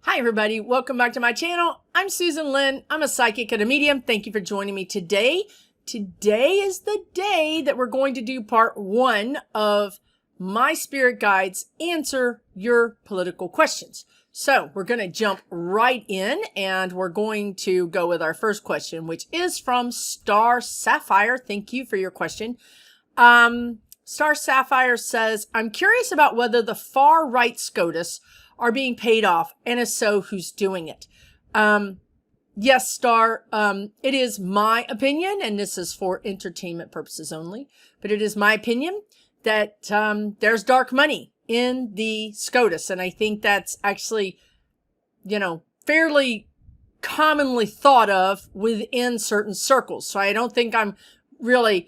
Hi everybody, welcome back to my channel. I'm Susan Lynn. I'm a psychic and a medium. Thank you for joining me today. Today is the day that we're going to do part 1 of my spirit guides answer your political questions. So we're going to jump right in and we're going to go with our first question, which is from Star Sapphire. Thank you for your question. Star Sapphire says, I'm curious about whether the far right Scotus are being paid off, and if so, who's doing it? Yes, Star, it is my opinion, and this is for entertainment purposes only, but it is my opinion that there's dark money in the Scotus, and I think that's actually, fairly commonly thought of within certain circles. So I don't think I'm really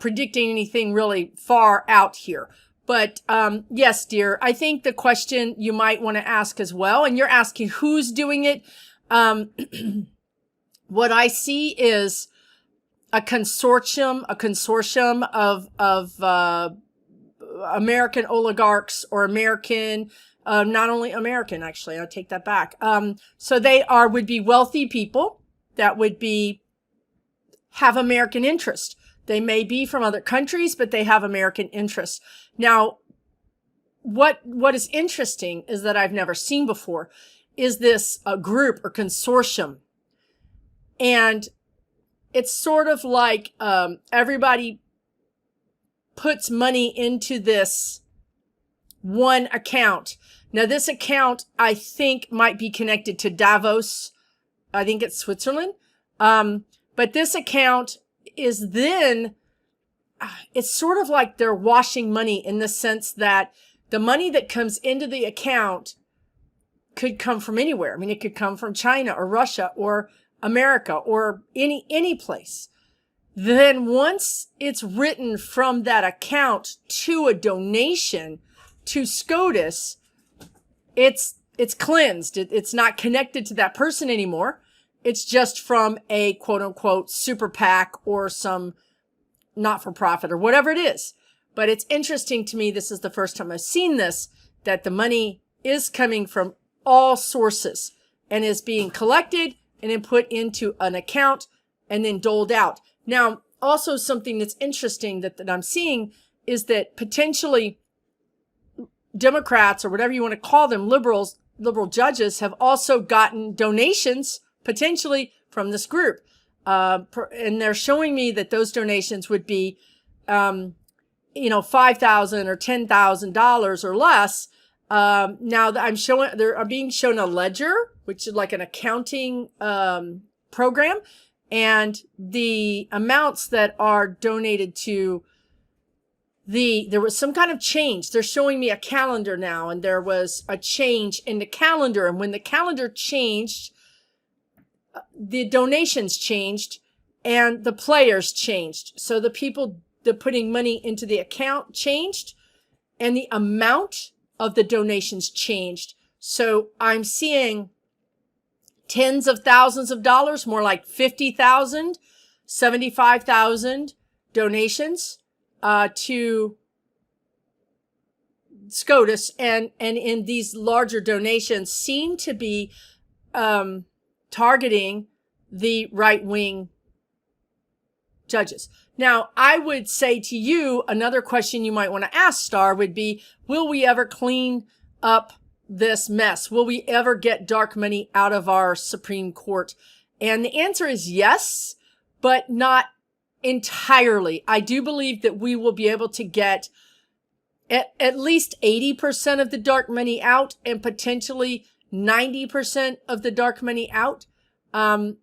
predicting anything really far out here. But yes, dear, I think the question you might want to ask as well, and you're asking who's doing it. What I see is a consortium of American oligarchs or American, not only American, actually, I'll take that back. So they would be wealthy people that would have American interest. They may be from other countries, but they have American interests. Now, what is interesting is that I've never seen before is this group or consortium. And it's sort of like everybody puts money into this one account. Now, this account, I think, might be connected to Davos. I think it's Switzerland. But this account is then, it's sort of like they're washing money in the sense that the money that comes into the account could come from anywhere. I mean, it could come from China or Russia or America or any place. Then once it's written from that account to a donation to Scotus, it's cleansed. It's not connected to that person anymore. It's just from a quote unquote super PAC or some not-for-profit or whatever it is. But it's interesting to me, this is the first time I've seen this, that the money is coming from all sources and is being collected and then put into an account and then doled out. Now, also something that's interesting that I'm seeing is that potentially Democrats or whatever you want to call them, liberal judges have also gotten donations potentially from this group. And they're showing me that those donations would be, $5,000 or $10,000 or less. Now they're being shown a ledger, which is like an accounting, program. And the amounts that are donated to there was some kind of change. They're showing me a calendar now, and there was a change in the calendar. And when the calendar changed, the donations changed and the players changed. So the people that putting money into the account changed and the amount of the donations changed. So I'm seeing tens of thousands of dollars, more like 50,000, 75,000 donations to Scotus. And in these larger donations seem to be targeting the right-wing judges. Now, I would say to you, another question you might want to ask, Star, would be, will we ever clean up this mess? Will we ever get dark money out of our Supreme Court? And the answer is yes, but not entirely. I do believe that we will be able to get at least 80% of the dark money out and potentially 90% of the dark money out. I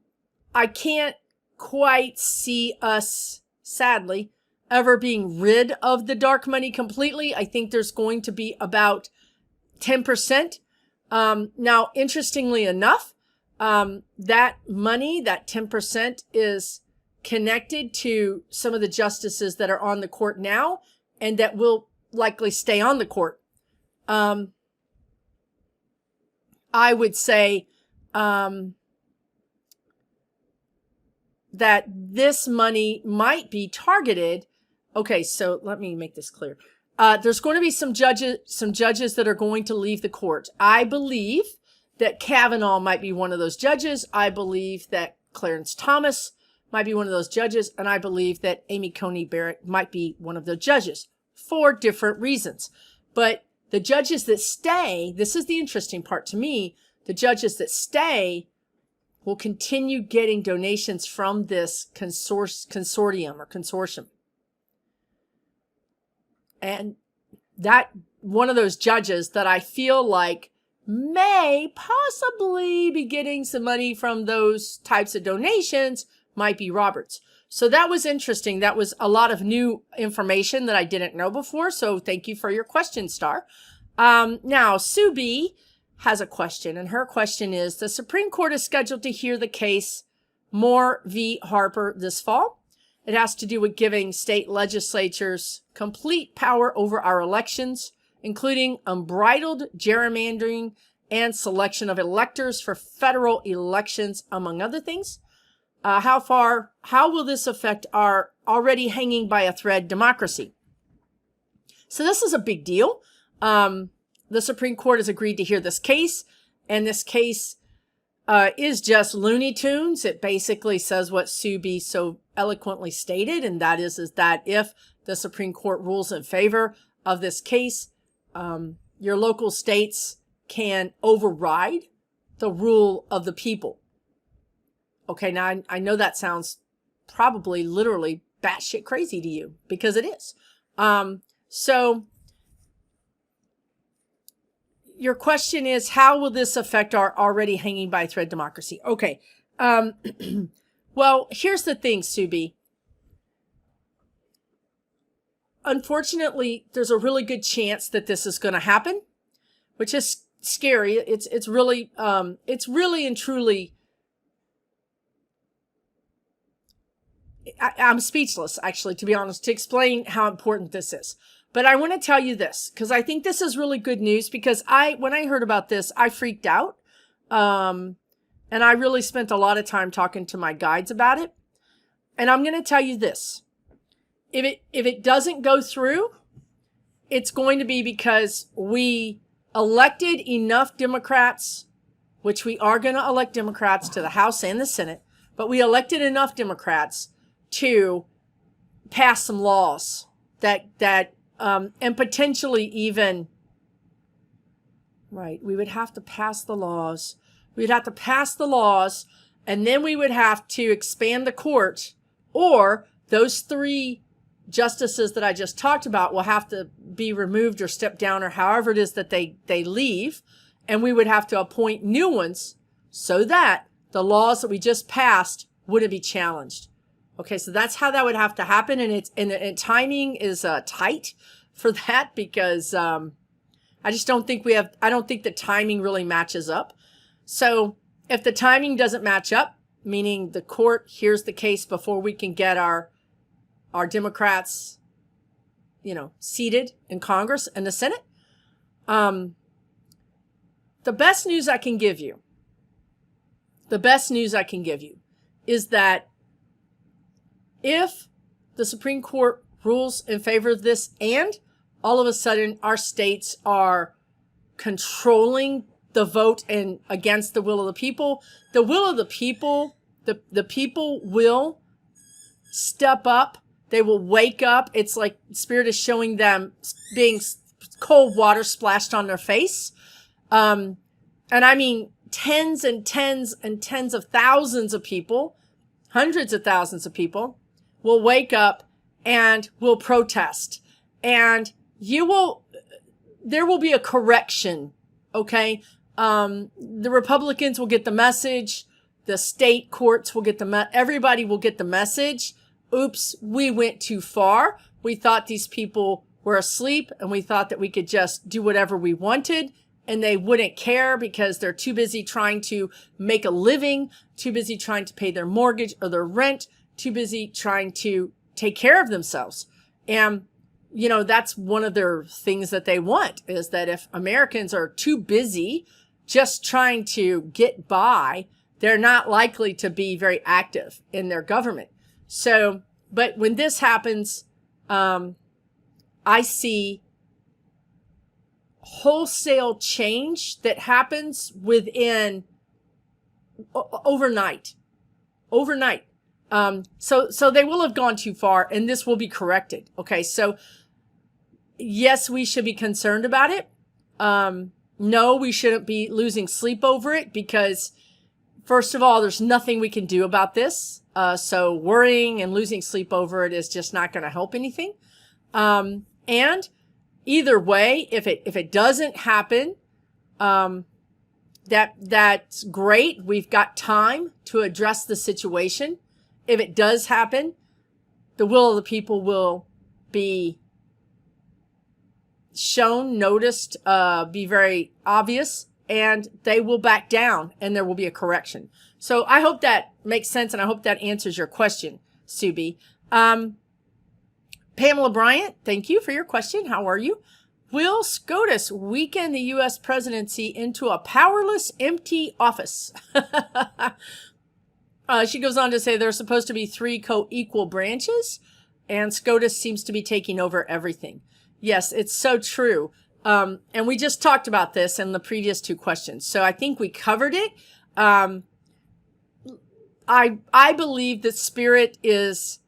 can't quite see us, sadly, ever being rid of the dark money completely. I think there's going to be about 10%. Now, interestingly enough, that money, that 10%, is connected to some of the justices that are on the court now and that will likely stay on the court. I would say that this money might be targeted. Okay, so let me make this clear. There's going to be some judges that are going to leave the court. I believe that Kavanaugh might be one of those judges. I believe that Clarence Thomas might be one of those judges. And I believe that Amy Coney Barrett might be one of the judges for different reasons. But the judges that stay, this is the interesting part to me, the judges that stay will continue getting donations from this consortium. And that one of those judges that I feel like may possibly be getting some money from those types of donations might be Roberts. So that was interesting. That was a lot of new information that I didn't know before. So thank you for your question, Star. Now, Sue B has a question, and her question is, the Supreme Court is scheduled to hear the case Moore v. Harper this fall. It has to do with giving state legislatures complete power over our elections, including unbridled gerrymandering and selection of electors for federal elections, among other things. How will this affect our already hanging by a thread democracy? So this is a big deal. The Supreme Court has agreed to hear this case, and this case is just Looney Tunes. It basically says what Sue B so eloquently stated, and that is that if the Supreme Court rules in favor of this case, your local states can override the rule of the people. Okay, now I know that sounds probably literally batshit crazy to you, because it is. So your question is, how will this affect our already hanging by a thread democracy? Okay. Well, here's the thing, Subi. Unfortunately, there's a really good chance that this is going to happen, which is scary. It's really and truly, I'm speechless, actually, to be honest, to explain how important this is. But I want to tell you this, because I think this is really good news, because when I heard about this, I freaked out. And I really spent a lot of time talking to my guides about it. And I'm going to tell you this. If it doesn't go through, it's going to be because we elected enough Democrats, which we are going to elect Democrats to the House and the Senate, but we elected enough Democrats to pass some laws that and potentially even, right, we would have to pass the laws. We'd have to pass the laws, and then we would have to expand the court, or those 3 justices that I just talked about will have to be removed or stepped down, or however it is that they leave, and we would have to appoint new ones so that the laws that we just passed wouldn't be challenged. Okay, so that's how that would have to happen, and timing is tight for that, because I just don't think I don't think the timing really matches up. So if the timing doesn't match up, meaning the court hears the case before we can get our Democrats, seated in Congress and the Senate, the best news I can give you is that if the Supreme Court rules in favor of this, and all of a sudden our states are controlling the vote and against the will of the people, the will of the people, the people will step up. They will wake up. It's like Spirit is showing them being cold water splashed on their face. And I mean, tens and tens and tens of thousands of people, hundreds of thousands of people will wake up and will protest. And there will be a correction. Okay. The Republicans will get the message. The state courts will get everybody will get the message. Oops, we went too far. We thought these people were asleep, and we thought that we could just do whatever we wanted, and they wouldn't care because they're too busy trying to make a living, too busy trying to pay their mortgage or their rent, too busy trying to take care of themselves. And, that's one of their things that they want, is that if Americans are too busy just trying to get by, they're not likely to be very active in their government. So, but when this happens, I see wholesale change that happens within overnight. So they will have gone too far, and this will be corrected. Okay, so yes, we should be concerned about it. No, we shouldn't be losing sleep over it, because first of all, there's nothing we can do about this. So worrying and losing sleep over it is just not going to help anything. And either way, if it doesn't happen, that's great. We've got time to address the situation. If it does happen, the will of the people will be shown, noticed, be very obvious, and they will back down, and there will be a correction. So I hope that makes sense, and I hope that answers your question, Subi. Pamela Bryant, thank you for your question. How are you? Will Scotus weaken the U.S. presidency into a powerless, empty office? She goes on to say there's supposed to be 3 co-equal branches, and Scotus seems to be taking over everything. Yes, it's so true. And we just talked about this in the previous 2 questions. So I think we covered it. I believe that Spirit is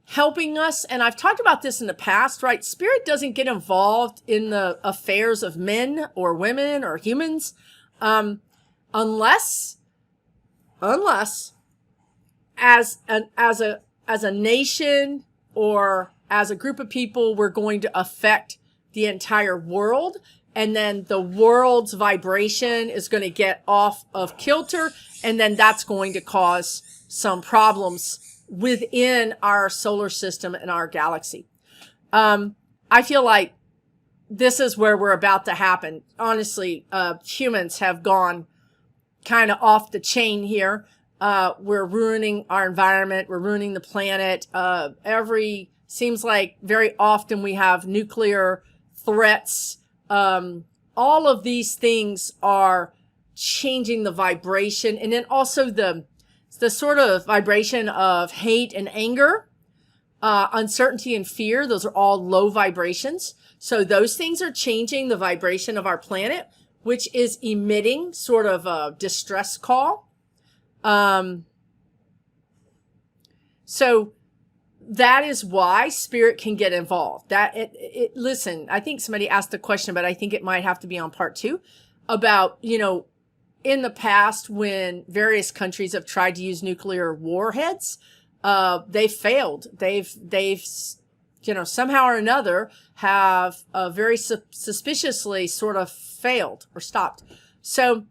helping us. And I've talked about this in the past, right? Spirit doesn't get involved in the affairs of men or women or humans, unless as a nation or as a group of people, we're going to affect the entire world. And then the world's vibration is going to get off of kilter. And then that's going to cause some problems within our solar system and our galaxy. I feel like this is where we're about to happen. Honestly, humans have gone kind of off the chain here. We're ruining our environment. We're ruining the planet. Seems like very often we have nuclear threats. All of these things are changing the vibration. And then also the sort of vibration of hate and anger, uncertainty and fear. Those are all low vibrations. So those things are changing the vibration of our planet, which is emitting sort of a distress call. So that is why Spirit can get involved. Listen, I think somebody asked a question, but I think it might have to be on part 2 about, in the past when various countries have tried to use nuclear warheads, they failed. They've somehow or another have very suspiciously sort of failed or stopped. So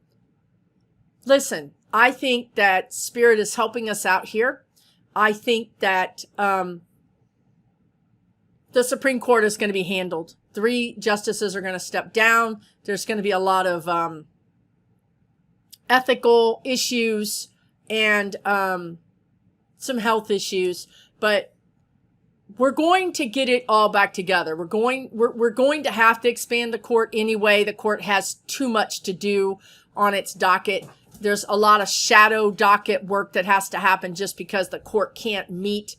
listen, I think that Spirit is helping us out here. I think that the Supreme Court is going to be handled. 3 justices are going to step down. There's going to be a lot of ethical issues and some health issues, but we're going to get it all back together. We're going to have to expand the court anyway. The court has too much to do on its docket. There's a lot of shadow docket work that has to happen just because the court can't meet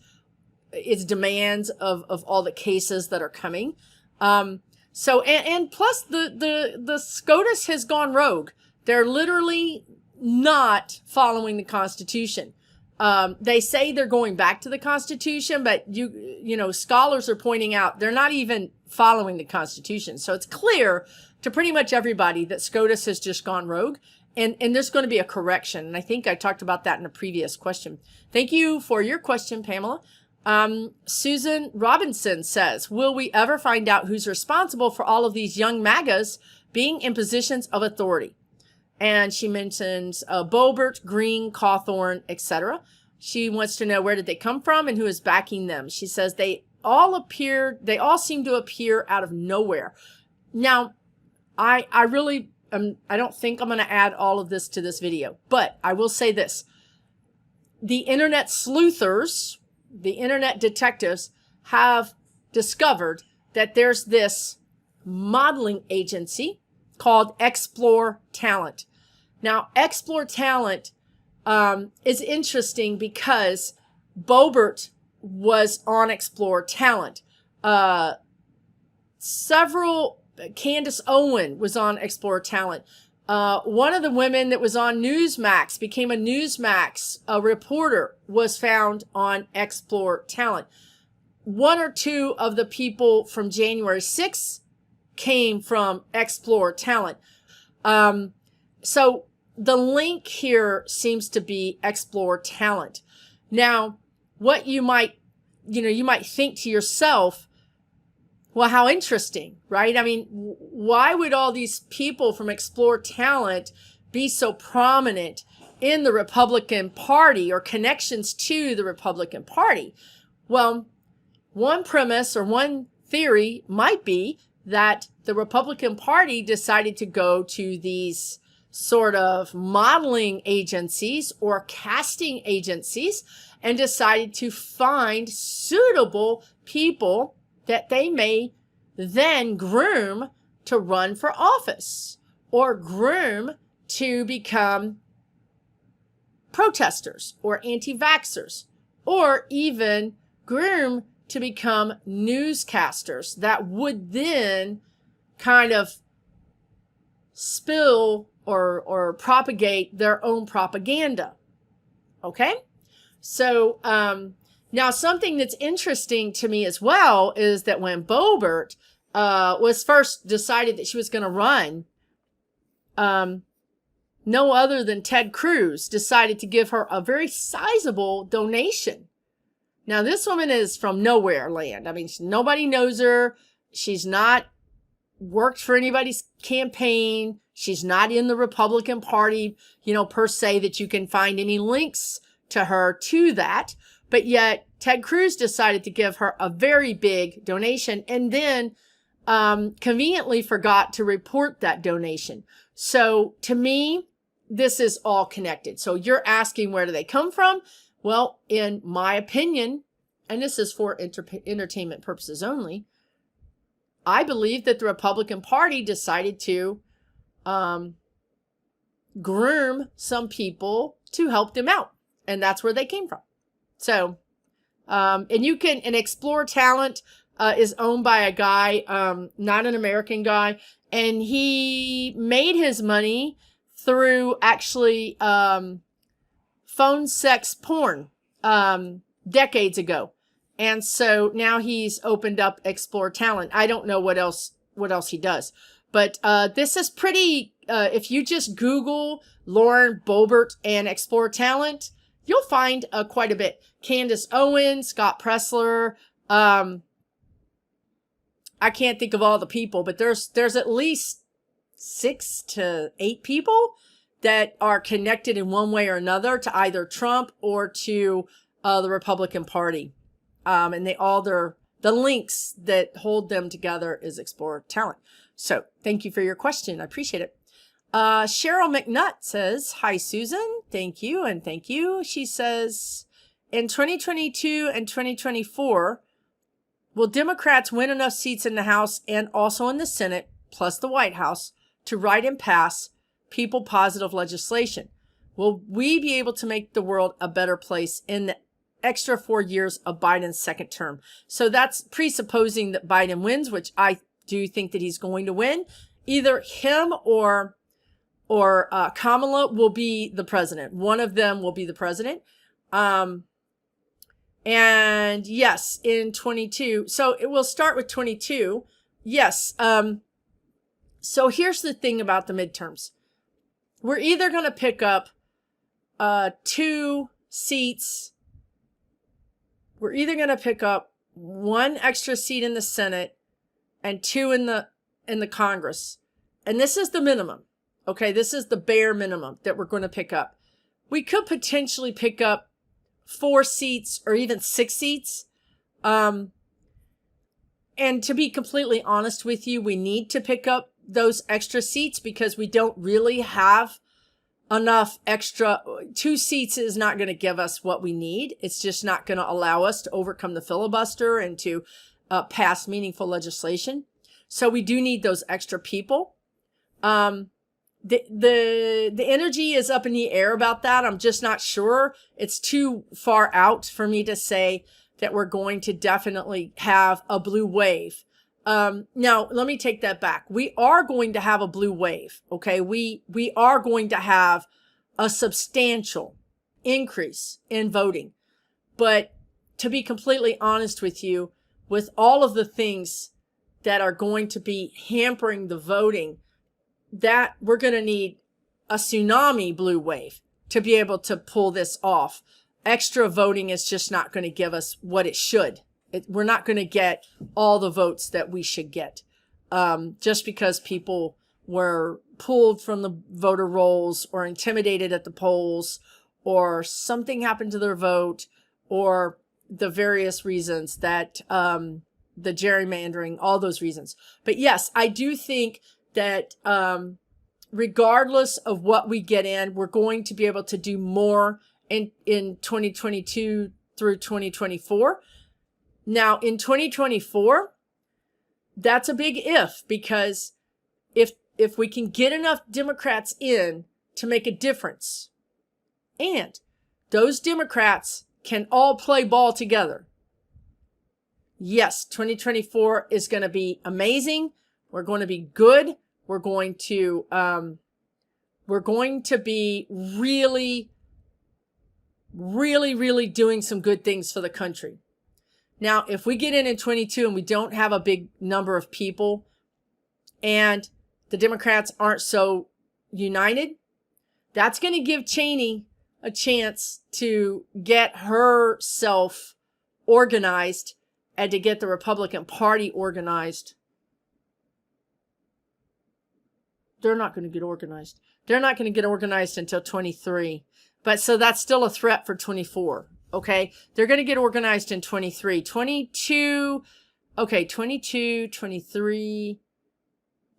its demands of all the cases that are coming. So plus the SCOTUS has gone rogue. They're literally not following the Constitution. They say they're going back to the Constitution, but scholars are pointing out they're not even following the Constitution. So it's clear to pretty much everybody that SCOTUS has just gone rogue. And there's going to be a correction. And I think I talked about that in a previous question. Thank you for your question, Pamela. Susan Robinson says, will we ever find out who's responsible for all of these young MAGAs being in positions of authority? And she mentions Boebert, Green, Cawthorn, etc. She wants to know where did they come from and who is backing them. She says they all seem to appear out of nowhere. Now, I don't think I'm going to add all of this to this video, but I will say this. The internet sleuthers, the internet detectives have discovered that there's this modeling agency called Explore Talent. Now, Explore Talent is interesting because Boebert was on Explore Talent. Several Candace Owen was on Explore Talent. One of the women that was on Newsmax, became a Newsmax reporter, was found on Explore Talent. One or two of the people from January 6th came from Explore Talent. So the link here seems to be Explore Talent. Now, what you might think to yourself, well, how interesting, right? I mean, why would all these people from Explore Talent be so prominent in the Republican Party, or connections to the Republican Party? Well, one premise or one theory might be that the Republican Party decided to go to these sort of modeling agencies or casting agencies and decided to find suitable people that they may then groom to run for office, or groom to become protesters or anti-vaxxers, or even groom to become newscasters that would then kind of spill or propagate their own propaganda. Okay? So, now something that's interesting to me as well is that when Boebert was first decided that she was going to run, no other than Ted Cruz decided to give her a very sizable donation. Now, this woman is from nowhere land. I mean, nobody knows her. She's not worked for anybody's campaign. She's not in the Republican Party, per se, that you can find any links to her to that. But yet, Ted Cruz decided to give her a very big donation, and then conveniently forgot to report that donation. So to me, this is all connected. So you're asking, where do they come from? Well, in my opinion, and this is for entertainment purposes only, I believe that the Republican Party decided to groom some people to help them out. And that's where they came from. So, and Explore Talent is owned by a guy, not an American guy, and he made his money through actually phone sex porn decades ago. And so now he's opened up Explore Talent. I don't know what else he does. But this is pretty, if you just Google Lauren Boebert and Explore Talent, you'll find quite a bit. Candace Owen, Scott Pressler. I can't think of all the people, but there's at least 6 to 8 people that are connected in one way or another to either Trump or to the Republican Party. And the links that hold them together is Explore Talent. So thank you for your question. I appreciate it. Cheryl McNutt says, hi, Susan. Thank you. And thank you. She says, in 2022 and 2024, will Democrats win enough seats in the House and also in the Senate, plus the White House, to write and pass people positive legislation? Will we be able to make the world a better place in the extra 4 years of Biden's second term? So that's presupposing that Biden wins, which I do think that he's going to win. Either him or Kamala will be the president. One of them will be the president. And yes, in 22. So it will start with 22. Yes. So here's the thing about the midterms. We're either going to pick up 2 seats. We're either going to pick up 1 extra seat in the Senate and 2 in the Congress. And this is the minimum. Okay, this is the bare minimum that we're going to pick up. We could potentially pick up 4 seats or even 6 seats. And to be completely honest with you, we need to pick up those extra seats because we don't really have enough extra. 2 seats is not going to give us what we need. It's just not going to allow us to overcome the filibuster and to pass meaningful legislation. So we do need those extra people. The energy is up in the air about that. I'm just not sure. It's too far out for me to say that we're going to definitely have a blue wave Now let me take that back. We are going to have a blue wave. Okay. We are going to have a substantial increase in voting. But to be completely honest with you, with all of the things that are going to be hampering the voting, that we're going to need a tsunami blue wave to be able to pull this off. Extra voting is just not going to give us what it should. We're not going to get all the votes that we should get, just because people were pulled from the voter rolls or intimidated at the polls, or something happened to their vote, or the various reasons that the gerrymandering, all those reasons. But yes, I do think that regardless of what we get in, we're going to be able to do more in 2022 through 2024. Now, in 2024, that's a big if, because if we can get enough Democrats in to make a difference, and those Democrats can all play ball together, yes, 2024 is going to be amazing. We're going to be good. We're going to be really, really, really doing some good things for the country. Now, if we get in 22 and we don't have a big number of people, and the Democrats aren't so united, that's going to give Cheney a chance to get herself organized and to get the Republican Party organized. They're not going to get organized. They're not going to get organized until 23. But so that's still a threat for 24. Okay. They're going to get organized in 23, 22. Okay. 22, 23.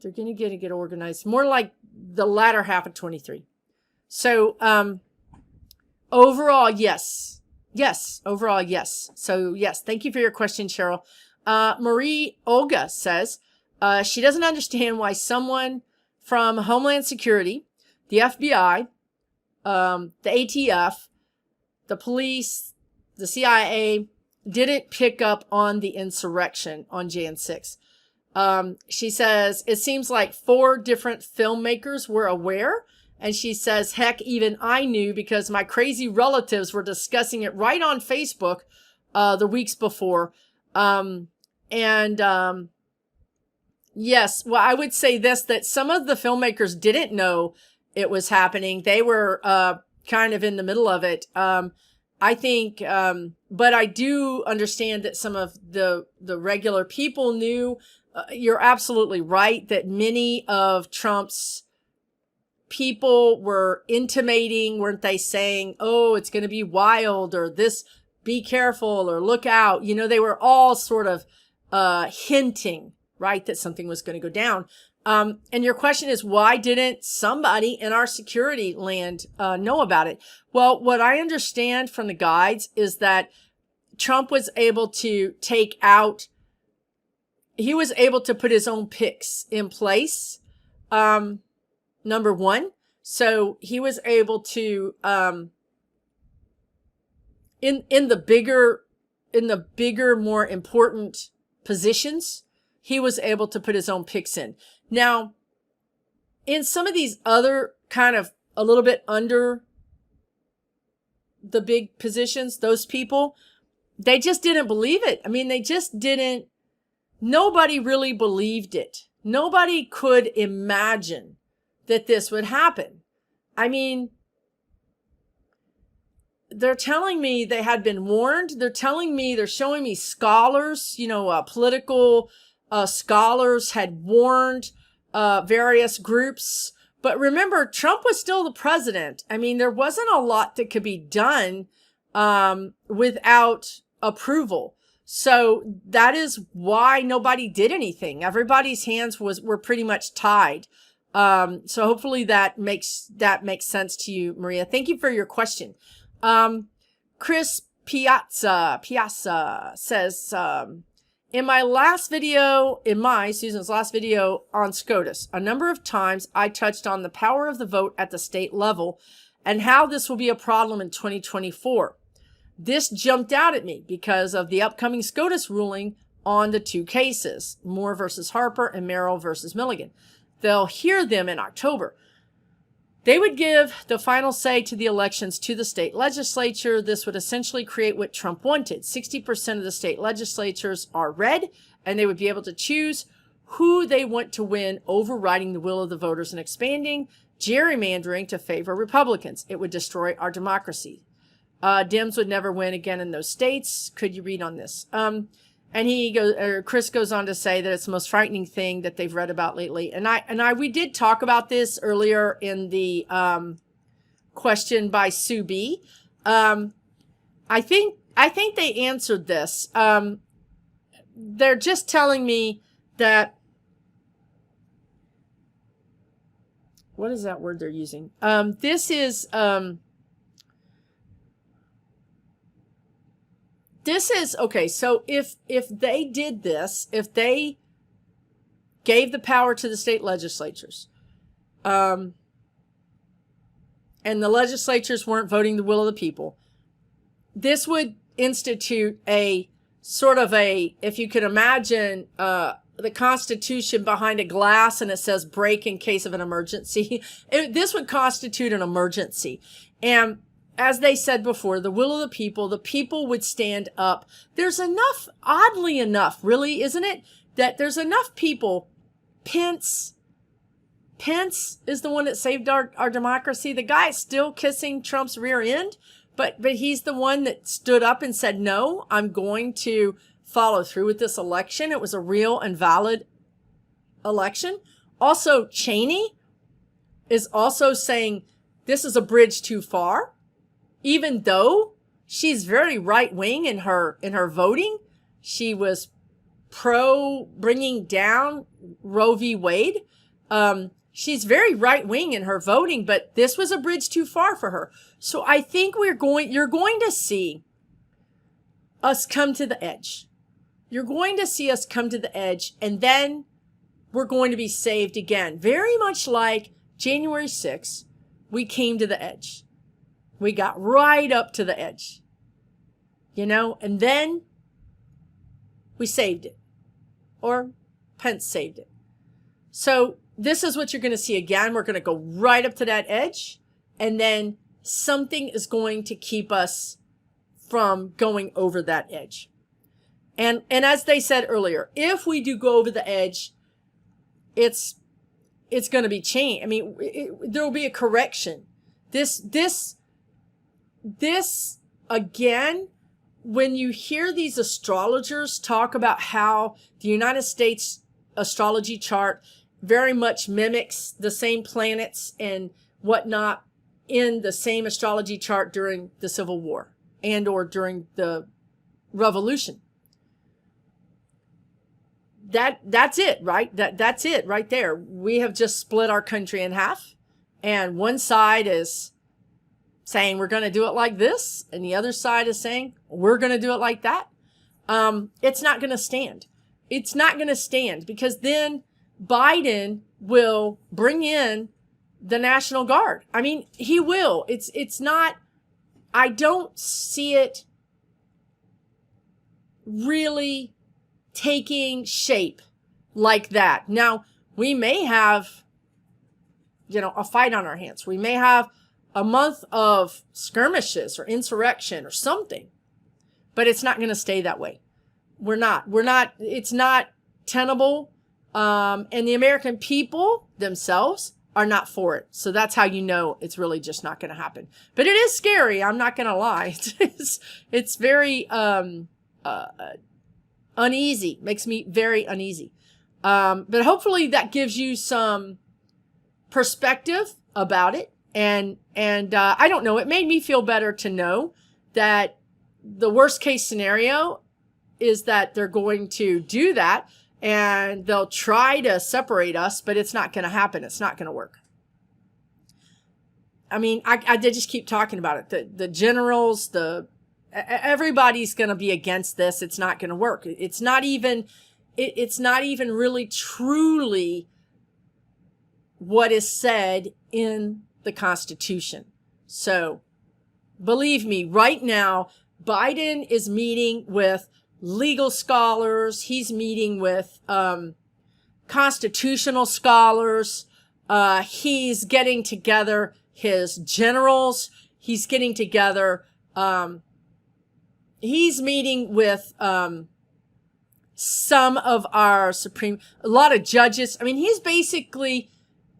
They're going to get organized more like the latter half of 23. So, overall, yes. Yes. Overall, yes. So yes. Thank you for your question, Cheryl. Marie Olga says, she doesn't understand why someone from Homeland Security, the FBI, the ATF, the police, the CIA didn't pick up on the insurrection on Jan 6. She says, it seems like 4 different filmmakers were aware. And she says, heck, even I knew because my crazy relatives were discussing it right on Facebook the weeks before. Yes, well, I would say this, that some of the filmmakers didn't know it was happening. They were kind of in the middle of it. I think, but I do understand that some of the regular people knew. You're absolutely right that many of Trump's people were intimating, weren't they, saying, oh, it's going to be wild, or this, be careful, or look out. You know, they were all sort of hinting, right, that something was going to go down. And your question is, why didn't somebody in our security land know about it? Well, what I understand from the guides is that Trump was able to he was able to put his own picks in place, number one. So he was able to, in the bigger, more important positions, he was able to put his own picks in. Now, in some of these other kind of a little bit under the big positions, those people, they just didn't believe it. I mean, nobody really believed it. Nobody could imagine that this would happen. I mean, they're telling me they had been warned. They're showing me scholars, political scholars had warned various groups. But remember, Trump was still the president. I mean, there wasn't a lot that could be done without approval. So that is why nobody did anything. Everybody's hands were pretty much tied. So hopefully that makes sense to you, Maria. Thank you for your question. Chris Piazza says, in Susan's last video on Scotus, a number of times I touched on the power of the vote at the state level and how this will be a problem in 2024. This jumped out at me because of the upcoming Scotus ruling on the two cases, Moore versus Harper and Merrill versus Milligan. They'll hear them in October. They would give the final say to the elections to the state legislature. This would essentially create what Trump wanted. 60% of the state legislatures are red, and they would be able to choose who they want to win, overriding the will of the voters and expanding gerrymandering to favor Republicans. It would destroy our democracy. Dems would never win again in those states. Could you read on this? And Chris goes on to say that it's the most frightening thing that they've read about lately. We did talk about this earlier in the question by Sue B. I think they answered this. They're just telling me that, what is that word they're using? This is okay. So if they did this, if they gave the power to the state legislatures, and the legislatures weren't voting the will of the people, this would institute a sort of if you could imagine, the Constitution behind a glass and it says break in case of an emergency. This would constitute an emergency. And as they said before, the will of the people would stand up. There's enough, oddly enough, really, isn't it, that there's enough people. Pence is the one that saved our democracy. The guy is still kissing Trump's rear end, but he's the one that stood up and said, no, I'm going to follow through with this election. It was a real and valid election. Also, Cheney is also saying this is a bridge too far. Even though she's very right-wing in her voting, she was pro bringing down Roe v. Wade. She's very right-wing in her voting, but this was a bridge too far for her. So I think you're going to see us come to the edge. You're going to see us come to the edge, and then we're going to be saved again. Very much like January 6th, we came to the edge. We got right up to the edge, and then we saved it, or Pence saved it. So this is what you're going to see again. We're going to go right up to that edge, and then something is going to keep us from going over that edge. And as they said earlier, if we do go over the edge, it's going to be changed. I mean, there will be a correction. This again, when you hear these astrologers talk about how the United States astrology chart very much mimics the same planets and whatnot in the same astrology chart during the Civil War and or during the Revolution. That's it, right? That's it right there. We have just split our country in half, and one side is saying we're going to do it like this, and the other side is saying we're going to do it like that. It's not going to stand. It's not going to stand, because then Biden will bring in the National Guard. I mean, he will. It's not, I don't see it really taking shape like that. Now, we may have, a fight on our hands. We may have a month of skirmishes or insurrection or something, but it's not going to stay that way. It's not tenable. And the American people themselves are not for it. So that's how you know it's really just not going to happen. But it is scary. I'm not going to lie. It's very, uneasy. Makes me very uneasy. But hopefully that gives you some perspective about it. And I don't know, it made me feel better to know that the worst case scenario is that they're going to do that and they'll try to separate us, but it's not going to happen. It's not going to work. I mean, I did just keep talking about it. The generals, everybody's going to be against this. It's not going to work. It's not even really truly what is said in the Constitution. So believe me, right now, Biden is meeting with legal scholars. He's meeting with constitutional scholars. He's getting together his generals. He's getting together. He's meeting with some of our a lot of judges. I mean, he's basically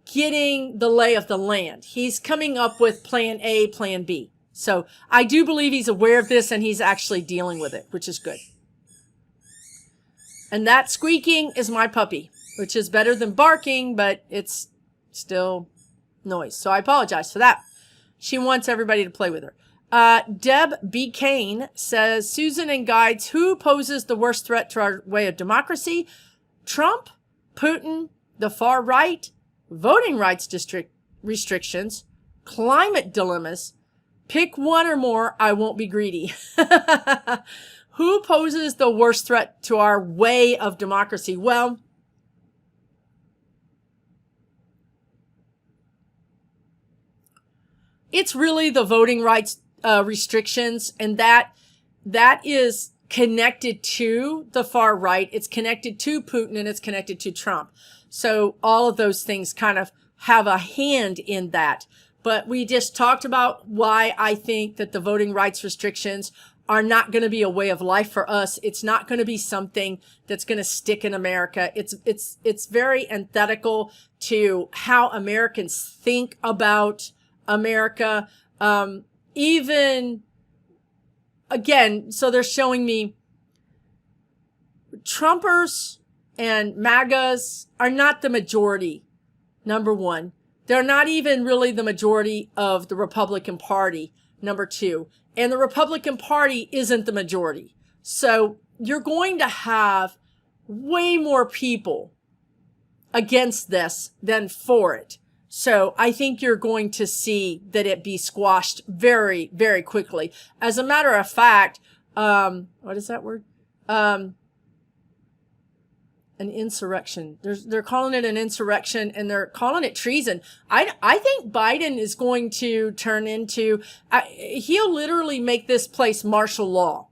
getting the lay of the land. He's coming up with plan A, plan B. So I do believe he's aware of this and he's actually dealing with it, which is good. And that squeaking is my puppy, which is better than barking, but it's still noise. So I apologize for that. She wants everybody to play with her. Deb B. Kane says, Susan and Guides, who poses the worst threat to our way of democracy? Trump, Putin, the far right, voting rights restrictions, climate dilemmas. Pick one or more. I won't be greedy. Who poses the worst threat to our way of democracy? Well, it's really the voting rights restrictions, and that is connected to the far right. It's connected to Putin, and it's connected to Trump. So all of those things kind of have a hand in that. But we just talked about why I think that the voting rights restrictions are not going to be a way of life for us. It's not going to be something that's going to stick in America. It's very antithetical to how Americans think about America. Even again, so they're showing me Trumpers and MAGAs are not the majority. Number one, they're not even really the majority of the Republican Party. Number two, and the Republican Party isn't the majority. So you're going to have way more people against this than for it. So I think you're going to see that it be squashed very, very quickly. As a matter of fact, what is that word? An insurrection. They're calling it an insurrection and they're calling it treason. I think Biden is going to turn into, he'll literally make this place martial law.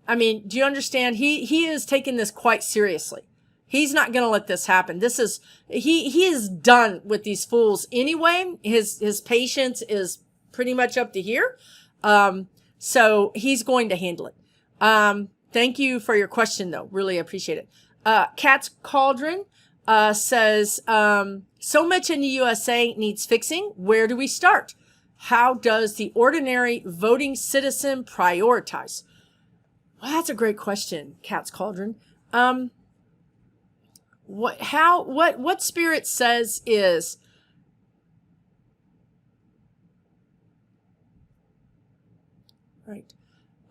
I mean, do you understand? He is taking this quite seriously. He's not going to let this happen. He is done with these fools anyway. His patience is pretty much up to here. So he's going to handle it. Thank you for your question though. Really appreciate it. Cat's Cauldron, says, so much in the USA needs fixing. Where do we start? How does the ordinary voting citizen prioritize? Well, that's a great question, Cat's Cauldron. What Spirit says is, right.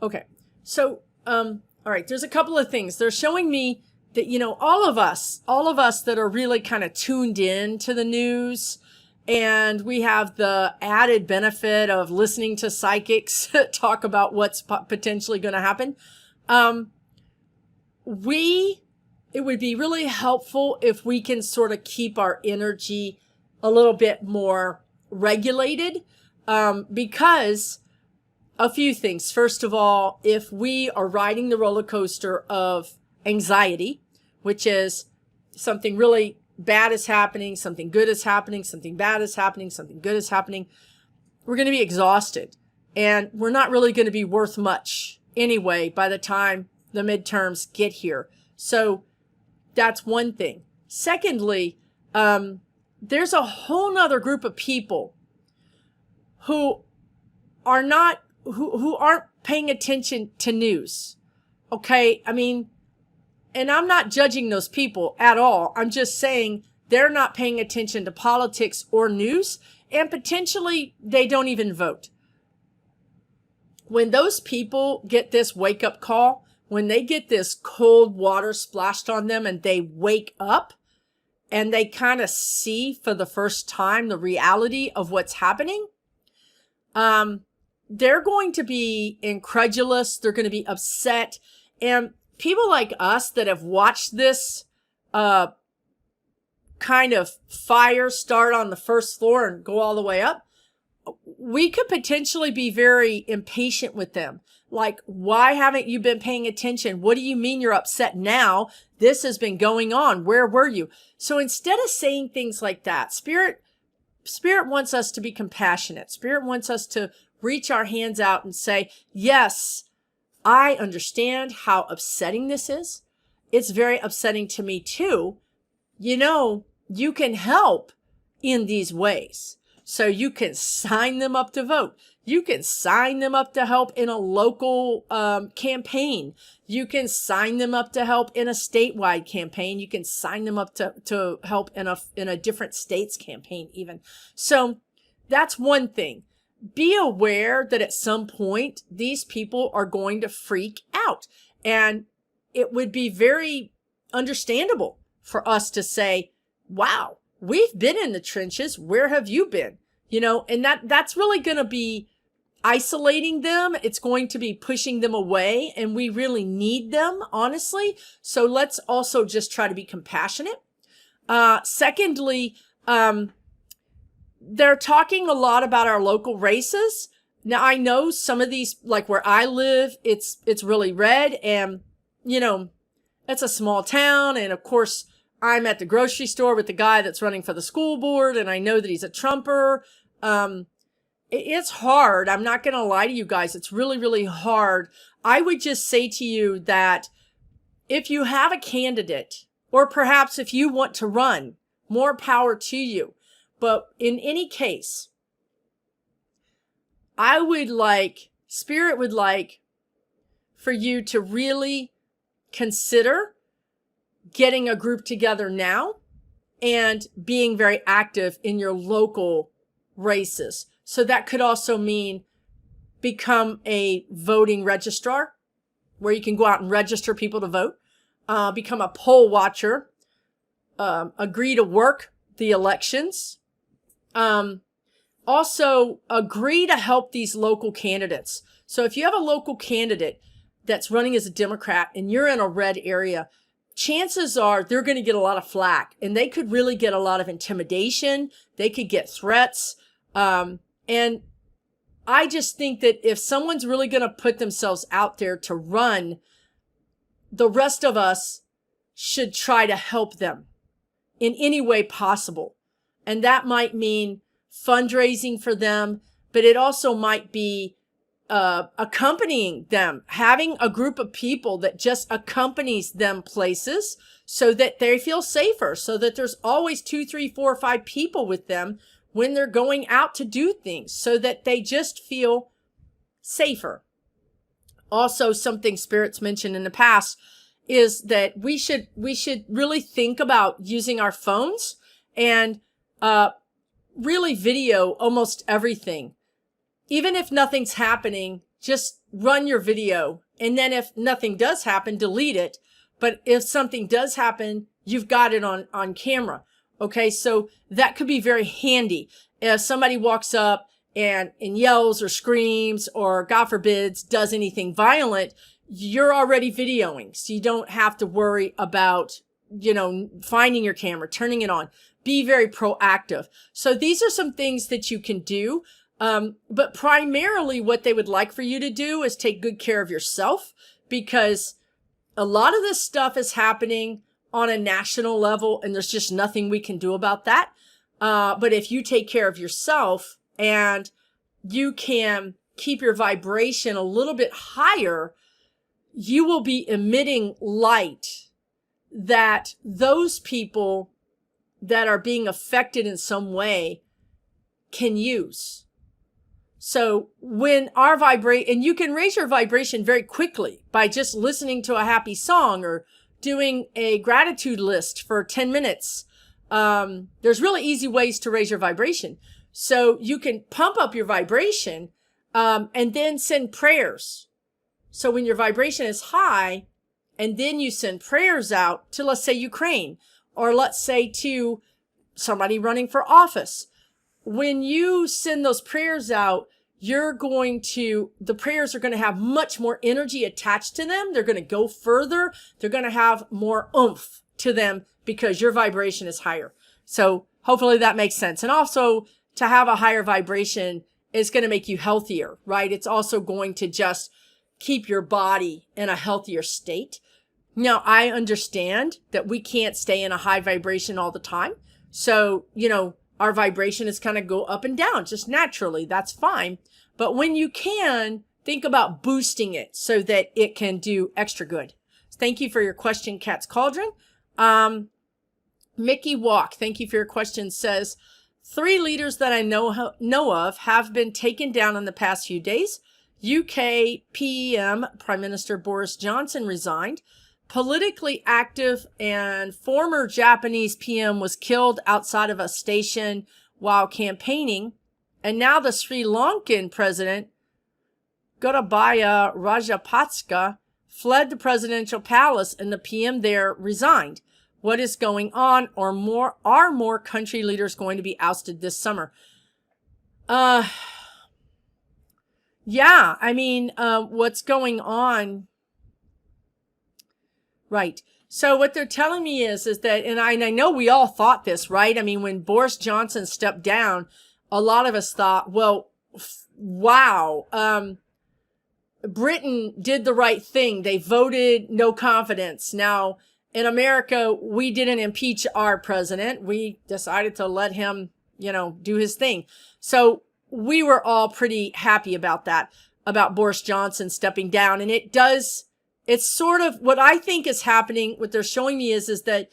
Okay. So, all right, there's a couple of things. They're showing me that, you know, all of us that are really kind of tuned in to the news, and we have the added benefit of listening to psychics talk about what's potentially going to happen. It would be really helpful if we can sort of keep our energy a little bit more regulated, because a few things. First of all, if we are riding the roller coaster of anxiety, which is something really bad is happening, something good is happening, something bad is happening, something good is happening, we're going to be exhausted. And we're not really going to be worth much anyway by the time the midterms get here. So that's one thing. Secondly, there's a whole nother group of people who aren't paying attention to news. Okay. I mean, and I'm not judging those people at all. I'm just saying they're not paying attention to politics or news, and potentially they don't even vote. When those people get this wake up call, when they get this cold water splashed on them and they wake up and they kind of see for the first time the reality of what's happening, they're going to be incredulous. They're going to be upset. And people like us that have watched this kind of fire start on the first floor and go all the way up, we could potentially be very impatient with them. Like, why haven't you been paying attention? What do you mean you're upset now? This has been going on. Where were you? So instead of saying things like that, Spirit wants us to be compassionate. Spirit wants us to reach our hands out and say, yes, I understand how upsetting this is. It's very upsetting to me too. You can help in these ways. So you can sign them up to vote. You can sign them up to help in a local campaign. You can sign them up to help in a statewide campaign. You can sign them up to help in a different state's campaign even. So that's one thing. Be aware that at some point these people are going to freak out. And it would be very understandable for us to say, wow, we've been in the trenches. Where have you been? And that's really going to be isolating them. It's going to be pushing them away, and we really need them, honestly. So let's also just try to be compassionate. Secondly, they're talking a lot about our local races. Now, I know some of these, like where I live, it's really red, and, it's a small town. And of course, I'm at the grocery store with the guy that's running for the school board, and I know that he's a Trumper. It's hard. I'm not going to lie to you guys. It's really, really hard. I would just say to you that if you have a candidate, or perhaps if you want to run, more power to you. But in any case, Spirit would like for you to really consider getting a group together now and being very active in your local races. So that could also mean become a voting registrar, where you can go out and register people to vote, become a poll watcher, agree to work the elections, also agree to help these local candidates. So if you have a local candidate that's running as a Democrat and you're in a red area, chances are they're going to get a lot of flack, and they could really get a lot of intimidation. They could get threats. And I just think that if someone's really going to put themselves out there to run, the rest of us should try to help them in any way possible. And that might mean fundraising for them, but it also might be accompanying them, having a group of people that just accompanies them places so that they feel safer, so that there's always 2, 3, 4, 5 people with them when they're going out to do things, so that they just feel safer. Also, something Spirit's mentioned in the past is that we should really think about using our phones and really video almost everything. Even if nothing's happening, just run your video. And then if nothing does happen, delete it. But if something does happen, you've got it on camera. Okay, so that could be very handy. If somebody walks up and yells or screams or, God forbids, does anything violent, you're already videoing. So you don't have to worry about, finding your camera, turning it on. Be very proactive. So these are some things that you can do. But primarily what they would like for you to do is take good care of yourself, because a lot of this stuff is happening on a national level, and there's just nothing we can do about that. But if you take care of yourself and you can keep your vibration a little bit higher, you will be emitting light that those people that are being affected in some way can use. So when our and you can raise your vibration very quickly by just listening to a happy song or doing a gratitude list for 10 minutes. There's really easy ways to raise your vibration. So you can pump up your vibration, and then send prayers. So when your vibration is high, and then you send prayers out to, let's say, Ukraine, or let's say to somebody running for office. When you send those prayers out, the prayers are going to have much more energy attached to them. They're going to go further. They're going to have more oomph to them because your vibration is higher. So hopefully that makes sense. And also, to have a higher vibration is going to make you healthier, right? It's also going to just keep your body in a healthier state. Now, I understand that we can't stay in a high vibration all the time. So, our vibration is kind of go up and down just naturally. That's fine. But when you can, think about boosting it so that it can do extra good. Thank you for your question, Cat's Cauldron. Mickey Walk, thank you for your question, says, 3 leaders that I know of have been taken down in the past few days. UK PM, Prime Minister Boris Johnson, resigned. Politically active and former Japanese PM was killed outside of a station while campaigning. And now the Sri Lankan president, Gotabaya Rajapaksa, fled the presidential palace and the PM there resigned. What is going on? Are more country leaders going to be ousted this summer? Yeah, I mean, what's going on? Right. So what they're telling me is that, and I know we all thought this, right? I mean, when Boris Johnson stepped down, a lot of us thought, well, wow, Britain did the right thing. They voted no confidence. Now, in America, we didn't impeach our president. We decided to let him, do his thing. So we were all pretty happy about that, about Boris Johnson stepping down. And it's sort of what I think is happening. What they're showing me is that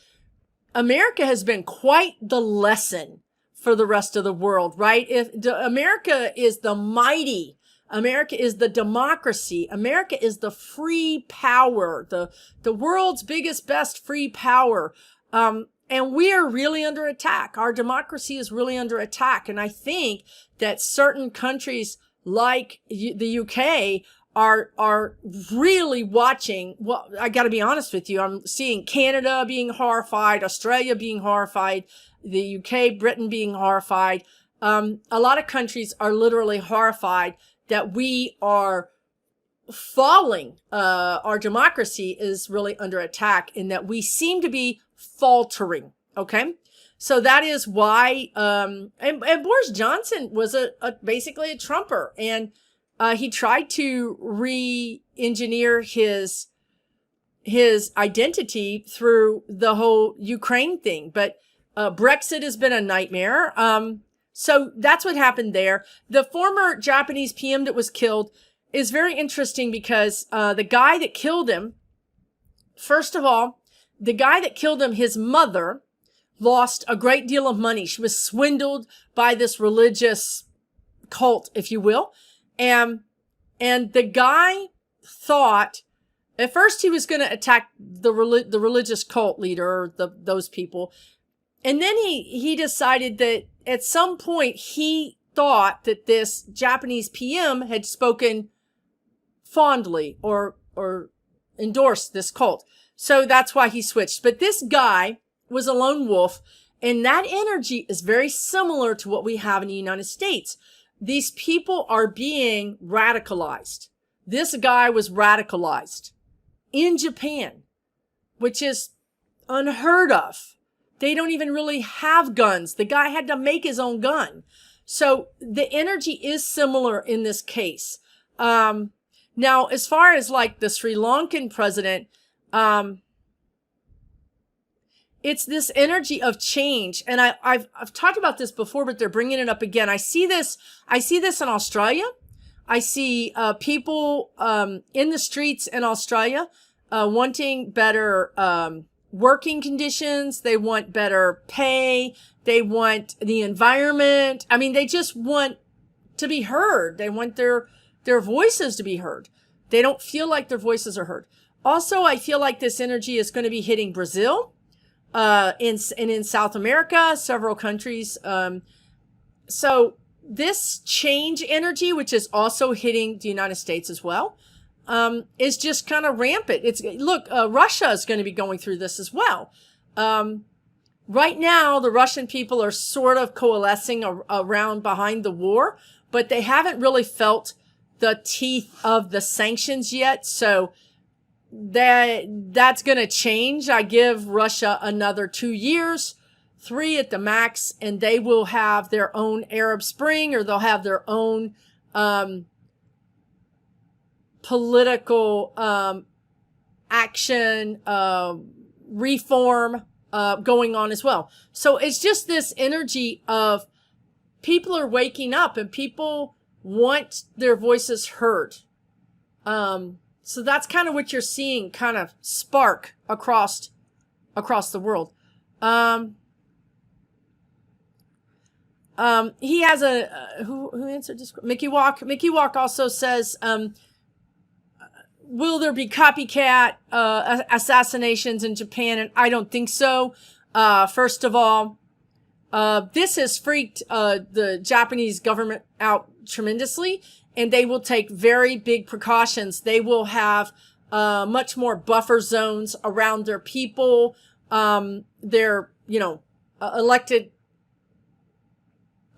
America has been quite the lesson for the rest of the world, right? America is the mighty, America is the democracy, America is the free power, the world's biggest, best free power. And we are really under attack. Our democracy is really under attack. And I think that certain countries like the UK are really watching. Well, I got to be honest with you. I'm seeing Canada being horrified, Australia being horrified, the UK, Britain being horrified. A lot of countries are literally horrified that we are falling. Our democracy is really under attack and that we seem to be faltering. Okay. So that is why, and Boris Johnson was basically a Trumper, and he tried to re-engineer his identity through the whole Ukraine thing. But Brexit has been a nightmare. So that's what happened there. The former Japanese PM that was killed is very interesting because the guy that killed him, first of all, the guy that killed him, his mother lost a great deal of money. She was swindled by this religious cult, if you will. And the guy thought at first he was going to attack the religious cult leader, or those people. And then he decided that at some point he thought that this Japanese PM had spoken fondly or endorsed this cult. So that's why he switched. But this guy was a lone wolf, and that energy is very similar to what we have in the United States. These people are being radicalized. This guy was radicalized in Japan, which is unheard of. They don't even really have guns. The guy had to make his own gun. So the energy is similar in this case. Now, as far as like the Sri Lankan president, it's this energy of change. And I've talked about this before, but they're bringing it up again. I see this in Australia. I see people in the streets in Australia wanting better working conditions. They want better pay. They want the environment. I mean, they just want to be heard. They want their voices to be heard. They don't feel like their voices are heard. Also, I feel like this energy is going to be hitting Brazil, in South America, several countries. So this change energy, which is also hitting the United States as well, is just kind of rampant. Russia is going to be going through this as well. Right now, the Russian people are sort of coalescing around behind the war, but they haven't really felt the teeth of the sanctions yet. So that's going to change. I give Russia another 2 years, 3 at the max, and they will have their own Arab Spring, or they'll have their own political action, reform going on as well. So it's just this energy of people are waking up and people want their voices heard. So that's kind of what you're seeing kind of spark across the world. He has who answered this? Mickey Walk. Mickey Walk also says, will there be copycat assassinations in Japan? And I don't think so. First of all, this has freaked the Japanese government out tremendously, and they will take very big precautions. They will have much more buffer zones around their people. Their,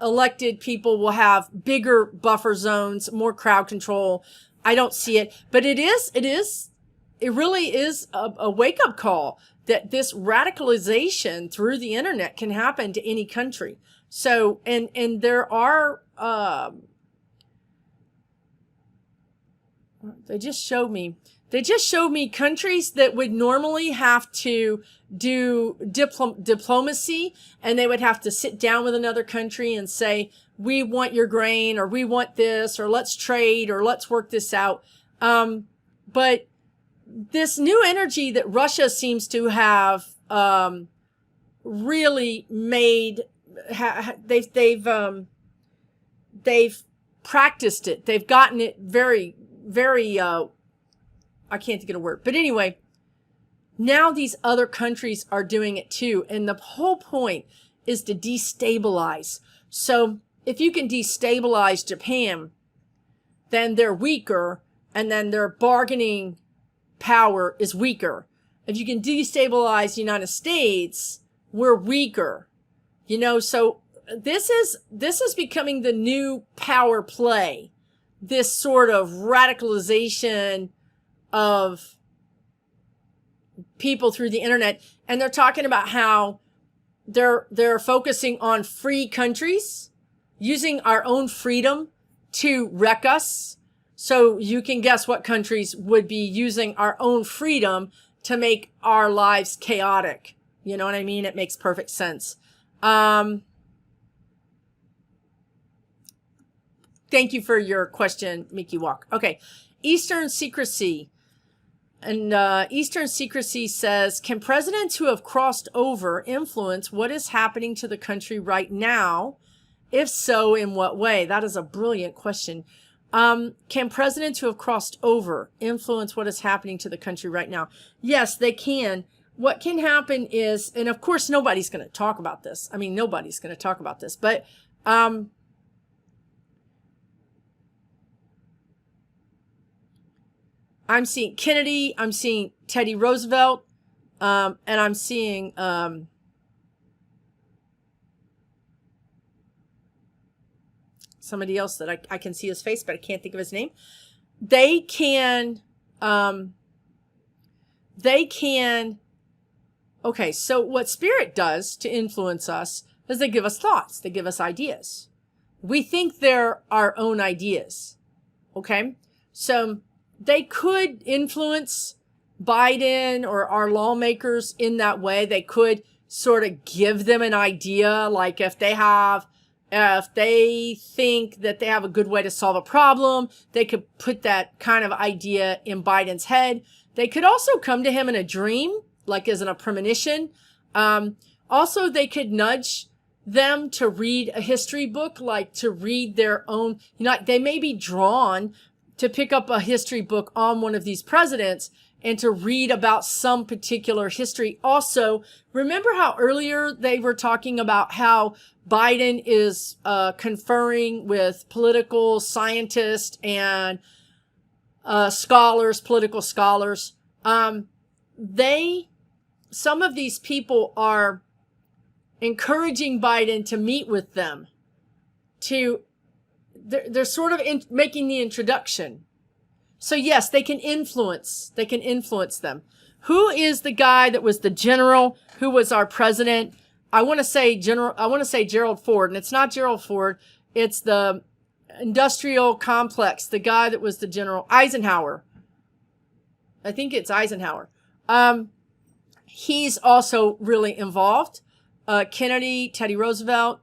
elected people will have bigger buffer zones, more crowd control. I don't see it, but it really is a wake-up call that this radicalization through the internet can happen to any country. So, and there are, they just showed me countries that would normally have to do diplomacy, and they would have to sit down with another country and say, we want your grain, or we want this, or let's trade, or let's work this out. But this new energy that Russia seems to have really made, they've practiced it. They've gotten it very, very, I can't think of a word. But anyway, now these other countries are doing it too. And the whole point is to destabilize. So if you can destabilize Japan, then they're weaker, and then their bargaining power is weaker. If you can destabilize the United States, we're weaker. So this is becoming the new power play. This sort of radicalization of people through the internet. And they're talking about how they're focusing on free countries, using our own freedom to wreck us. So you can guess what countries would be using our own freedom to make our lives chaotic. You know what I mean? It makes perfect sense. Thank you for your question, Mickey Walk. Okay. Eastern secrecy. And Eastern secrecy says, can presidents who have crossed over influence what is happening to the country right now? If so, in what way? That is a brilliant question. Can presidents who have crossed over influence what is happening to the country right now? Yes, they can. What can happen is, and of course, nobody's going to talk about this. I mean, nobody's going to talk about this, but, I'm seeing Kennedy, I'm seeing Teddy Roosevelt, and I'm seeing, somebody else that I can see his face, but I can't think of his name. They can, okay, so what spirit does to influence us is they give us thoughts. They give us ideas. We think they're our own ideas. Okay. So they could influence Biden or our lawmakers in that way. They could sort of give them an idea, like if they think that they have a good way to solve a problem, they could put that kind of idea in Biden's head. They could also come to him in a dream, like as in a premonition. Also, they could nudge them to read a history book, like to read their own, they may be drawn to pick up a history book on one of these presidents and to read about some particular history. Also, remember how earlier they were talking about how Biden is conferring with political scientists and political scholars. Some of these people are encouraging Biden to meet with them. They're sort of making the introduction. So yes, they can influence them. Who is the guy that was the general who was our president? I want to say Gerald Ford, and it's not Gerald Ford. It's industrial complex, the guy that was the general, Eisenhower. I think it's Eisenhower. He's also really involved. Kennedy, Teddy Roosevelt.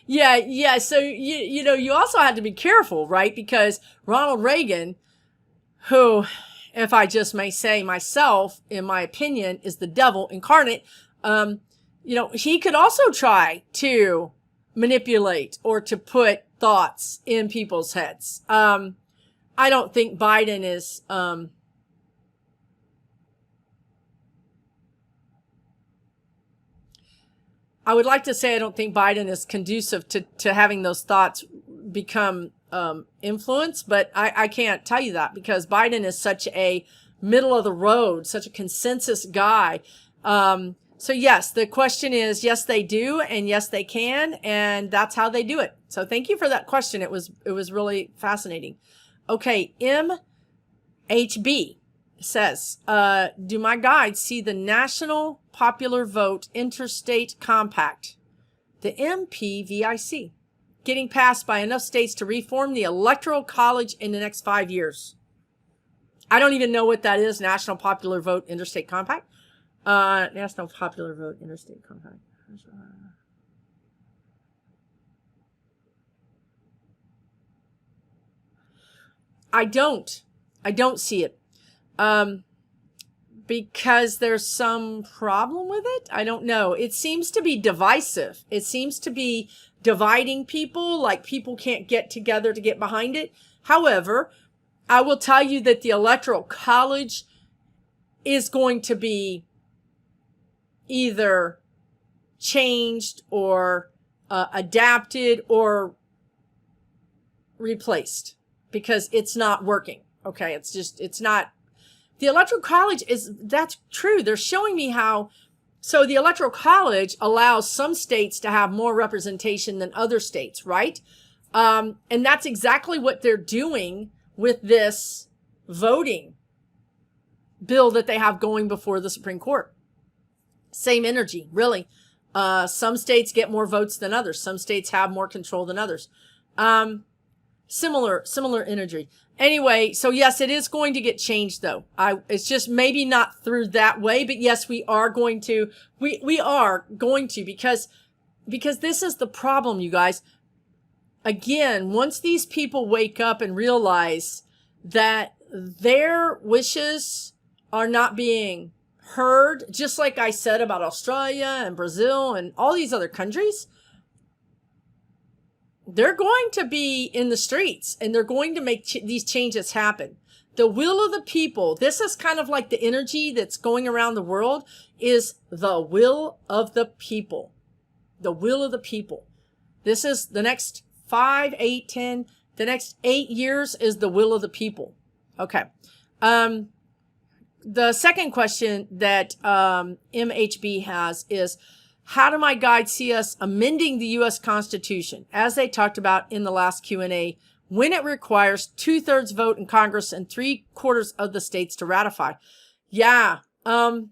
Yeah. So, you also had to be careful, right? Because Ronald Reagan, who, if I just may say myself, in my opinion, is the devil incarnate, he could also try to manipulate or to put thoughts in people's heads. I don't think Biden is, I would like to say I don't think Biden is conducive to having those thoughts become influence, but I can't tell you that because Biden is such a middle of the road, such a consensus guy. So yes, the question is, yes, they do, and yes, they can, and that's how they do it. So thank you for that question. It was really fascinating. Okay, MHB says, do my guides see the National Popular Vote Interstate Compact, the MPVIC, getting passed by enough states to reform the Electoral College in the next 5 years? I don't even know what that is, National Popular Vote Interstate Compact. National Popular Vote Interstate Compact. I don't see it. Because there's some problem with it? I don't know. It seems to be divisive. It seems to be dividing people, like people can't get together to get behind it. However, I will tell you that the Electoral College is going to be either changed or adapted or replaced because it's not working. Okay, it's not. The Electoral College that's true. They're showing me how. So the Electoral College allows some states to have more representation than other states, right? And that's exactly what they're doing with this voting bill that they have going before the Supreme Court. Same energy, really. Some states get more votes than others. Some states have more control than others. Similar energy. Anyway, so yes, it is going to get changed though. It's just maybe not through that way, but yes, we are going to because this is the problem, you guys. Again, once these people wake up and realize that their wishes are not being heard, just like I said about Australia and Brazil and all these other countries, they're going to be in the streets and they're going to make these changes happen. The will of the people, this is kind of like the energy that's going around the world, is the will of the people. The will of the people. This is the next 5, 8, 10, the next 8 years is the will of the people. Okay. The second question that MHB has is, how do my guides see us amending the U.S. Constitution, as they talked about in the last Q&A, when it requires 2/3 vote in Congress and 3/4 of the states to ratify? Yeah. Well,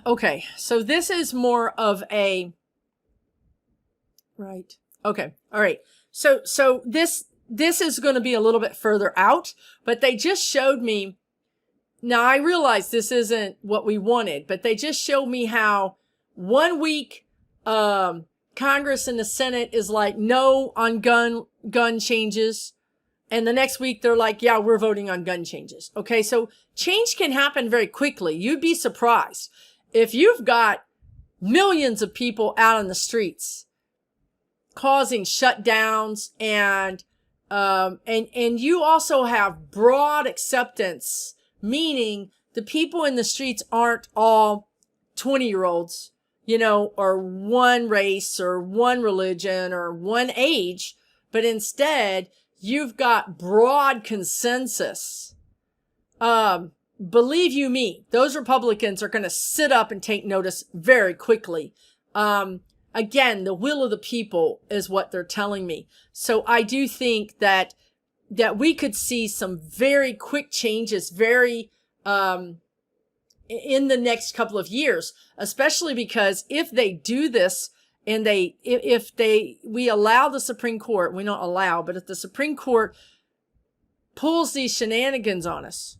okay. So this is more of a, right. Okay. All right. So this is going to be a little bit further out, but they just showed me. Now, I realize this isn't what we wanted, but they just showed me how 1 week Congress and the Senate is like, no on gun changes. And the next week they're like, yeah, we're voting on gun changes. Okay, so change can happen very quickly. You'd be surprised. If you've got millions of people out on the streets causing shutdowns and you also have broad acceptance, meaning the people in the streets aren't all 20-year-olds, or one race or one religion or one age, but instead you've got broad consensus. Believe you me, those Republicans are going to sit up and take notice very quickly. Again, the will of the people is what they're telling me. So I do think that we could see some very quick changes in the next couple of years, especially because if they do this and we allow the Supreme Court, we don't allow, but if the Supreme Court pulls these shenanigans on us,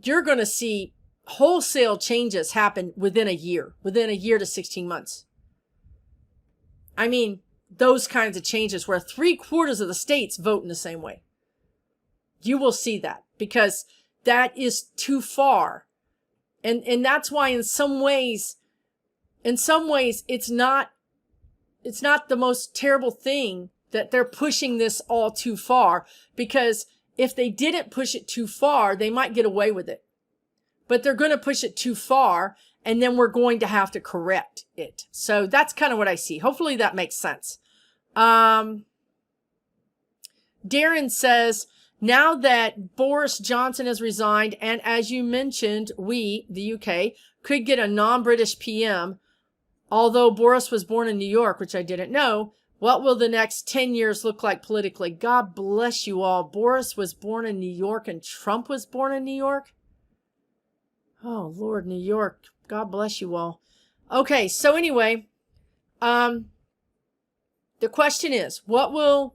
you're going to see wholesale changes happen within a year to 16 months. I mean, those kinds of changes where 3/4 of the states vote in the same way. You will see that, because that is too far. And that's why in some ways, it's not the most terrible thing that they're pushing this all too far, because if they didn't push it too far, they might get away with it. But they're going to push it too far, and then we're going to have to correct it. So that's kind of what I see. Hopefully that makes sense. Darren says, now that Boris Johnson has resigned, and as you mentioned, we, the UK, could get a non-British PM, although Boris was born in New York, which I didn't know, what will the next 10 years look like politically? God bless you all. Boris was born in New York and Trump was born in New York? Oh, Lord, New York. God bless you all. Okay, so anyway, the question is, what will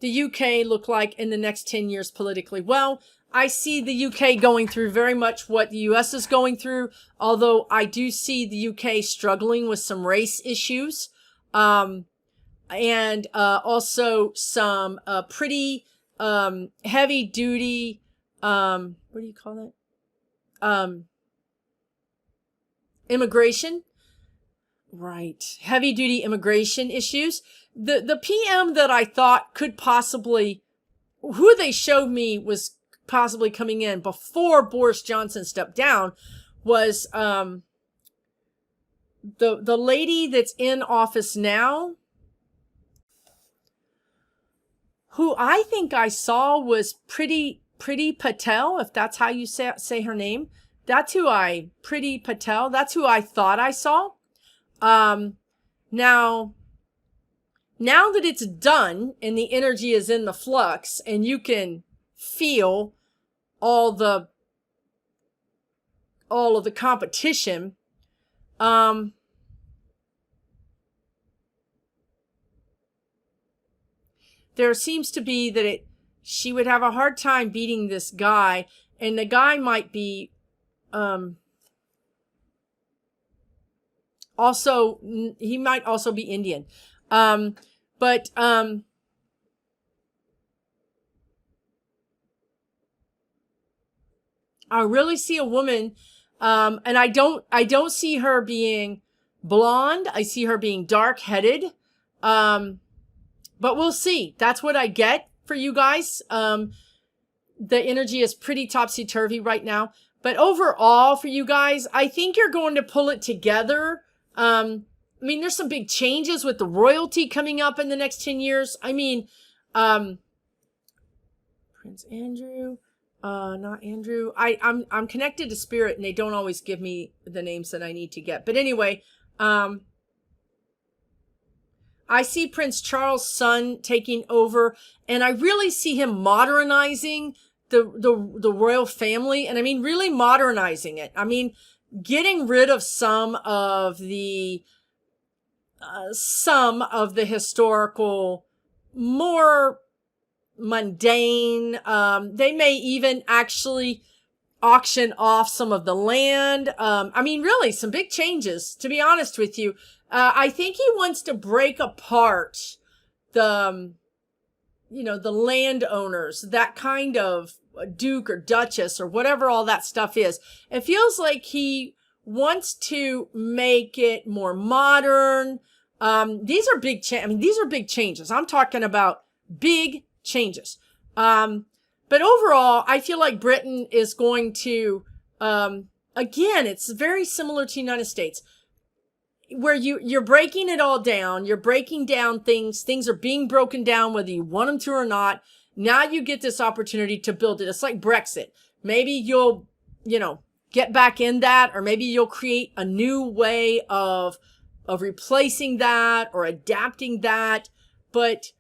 the UK look like in the next 10 years politically? Well, I see the UK going through very much what the US is going through, although I do see the UK struggling with some race issues, and also some pretty heavy duty, what do you call that? Immigration. Right. Heavy duty immigration issues. The PM that I thought could possibly, who they showed me was possibly coming in before Boris Johnson stepped down, was the lady that's in office now, who I think I saw was Priti Patel, if that's how you say her name. That's who Priti Patel, that's who I thought I saw. Now that it's done and the energy is in the flux and you can feel all of the competition, there seems to be that she would have a hard time beating this guy, and the guy might be he might also be Indian. But I really see a woman, and I don't see her being blonde. I see her being dark-headed. But we'll see. That's what I get for you guys. The energy is pretty topsy-turvy right now. But overall, for you guys, I think you're going to pull it together. I mean, there's some big changes with the royalty coming up in the next 10 years. I mean, Prince Andrew, not Andrew. I'm connected to Spirit, and they don't always give me the names that I need to get. But anyway, I see Prince Charles' son taking over, and I really see him modernizing the royal family, and I mean really modernizing it. I mean, getting rid of some of the historical, more mundane. They may even actually auction off some of the land. I mean, really some big changes, to be honest with you. I think he wants to break apart the landowners, that kind of duke or duchess or whatever all that stuff is. It feels like he wants to make it more modern. These are big changes. I'm talking about big changes. But overall, I feel like Britain is going to, again, it's very similar to the United States, where you're breaking it all down. You're breaking down things. Things are being broken down, whether you want them to or not. Now you get this opportunity to build it. It's like Brexit. Maybe you'll, get back in that, or maybe you'll create a new way of replacing that or adapting that. But,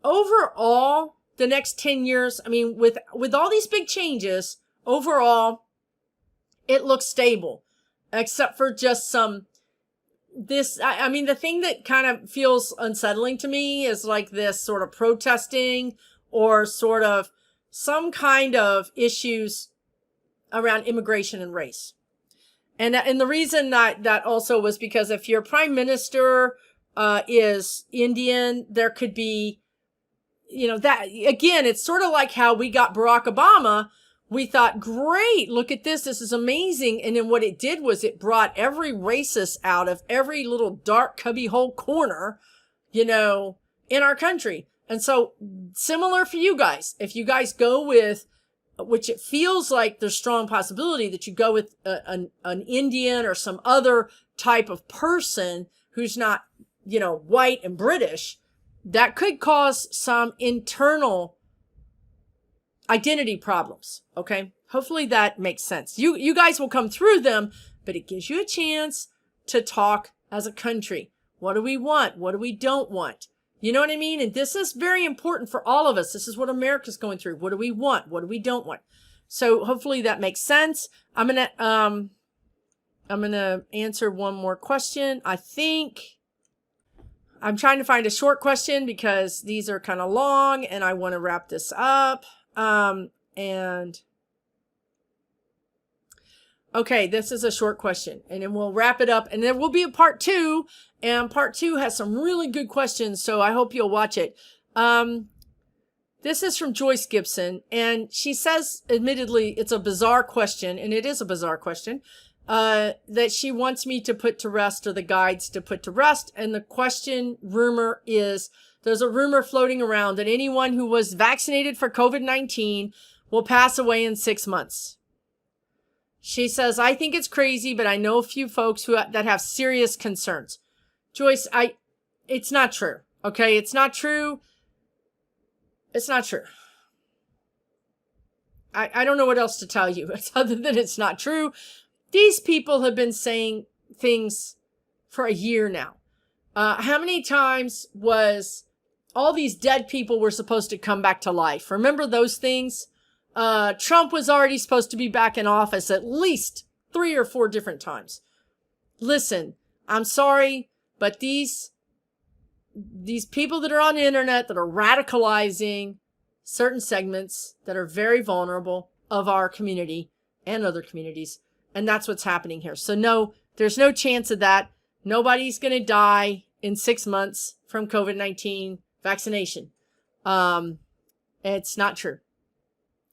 overall, the next 10 years, I mean, with all these big changes, overall, it looks stable, except for just I mean, the thing that kind of feels unsettling to me is like this sort of protesting or sort of some kind of issues around immigration and race. And the reason that also was because if your prime minister is Indian, there could be, that again, it's sort of like how we got Barack Obama. We thought, great, look at this. This is amazing. And then what it did was it brought every racist out of every little dark cubbyhole corner, in our country. And so similar for you guys. If you guys go with, which it feels like there's strong possibility that you go with an Indian or some other type of person who's not, white and British, that could cause some internal identity problems. Okay. Hopefully that makes sense. You guys will come through them, but it gives you a chance to talk as a country. What do we want? What do we don't want? You know what I mean? And this is very important for all of us. This is what America's going through. What do we want? What do we don't want? So hopefully that makes sense. I'm going to answer one more question. I think I'm trying to find a short question because these are kind of long and I want to wrap this up. Okay, this is a short question and then we'll wrap it up and there will be a part 2 and part 2 has some really good questions. So I hope you'll watch it. This is from Joyce Gibson and she says, admittedly, it's a bizarre question and it is a bizarre question, that she wants me to put to rest or the guides to put to rest. And the question rumor is, there's a rumor floating around that anyone who was vaccinated for COVID-19 will pass away in 6 months. She says, I think it's crazy, but I know a few folks that have serious concerns. Joyce, it's not true. Okay. It's not true. It's not true. I don't know what else to tell you other than it's not true. These people have been saying things for a year now. How many times was all these dead people were supposed to come back to life? Remember those things? Trump was already supposed to be back in office at least 3 or 4 different times. Listen, I'm sorry, but these people that are on the internet that are radicalizing certain segments that are very vulnerable of our community and other communities. And that's what's happening here. So no, there's no chance of that. Nobody's going to die in 6 months from COVID-19 vaccination. It's not true.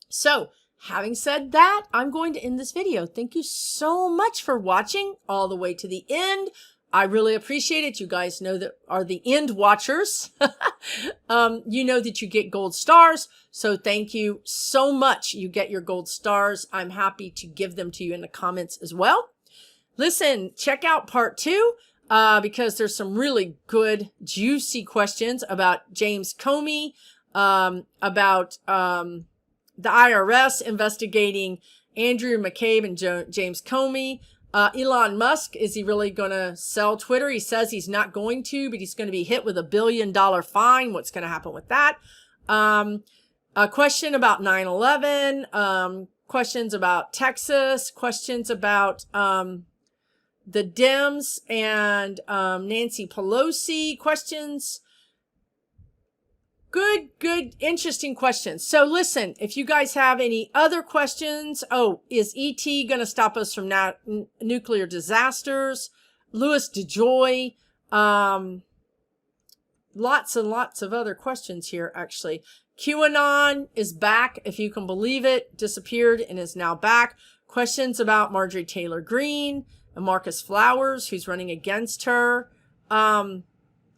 So having said that, I'm going to end this video. Thank you so much for watching all the way to the end. I really appreciate it. You guys know that are the end watchers. You know that you get gold stars. So thank you so much. You get your gold stars. I'm happy to give them to you in the comments as well. Listen, check out part 2 because there's some really good, juicy questions about James Comey, about the IRS investigating Andrew McCabe and James Comey. Elon Musk, is he really going to sell Twitter? He says he's not going to, but he's going to be hit with $1 billion fine. What's going to happen with that? A question about 9/11, questions about Texas, questions about the Dems and Nancy Pelosi, questions. Good, interesting questions. So listen, if you guys have any other questions, is ET going to stop us from nuclear disasters? Louis DeJoy, lots and lots of other questions here, actually. QAnon is back, if you can believe it, disappeared and is now back. Questions about Marjorie Taylor Greene and Marcus Flowers, who's running against her. So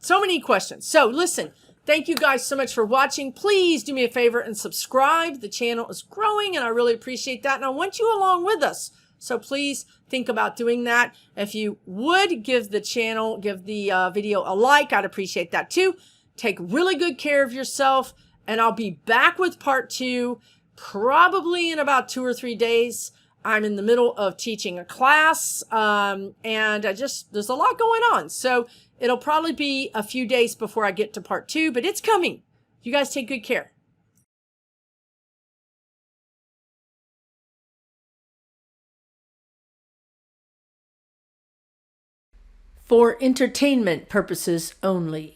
many questions. So listen, thank you guys so much for watching. Please do me a favor and subscribe. The channel is growing and I really appreciate that. And I want you along with us. So please think about doing that. If you would give the video a like, I'd appreciate that too. Take really good care of yourself. And I'll be back with part 2 probably in about 2 or 3 days. I'm in the middle of teaching a class and there's a lot going on. So it'll probably be a few days before I get to part 2, but it's coming. You guys take good care. For entertainment purposes only.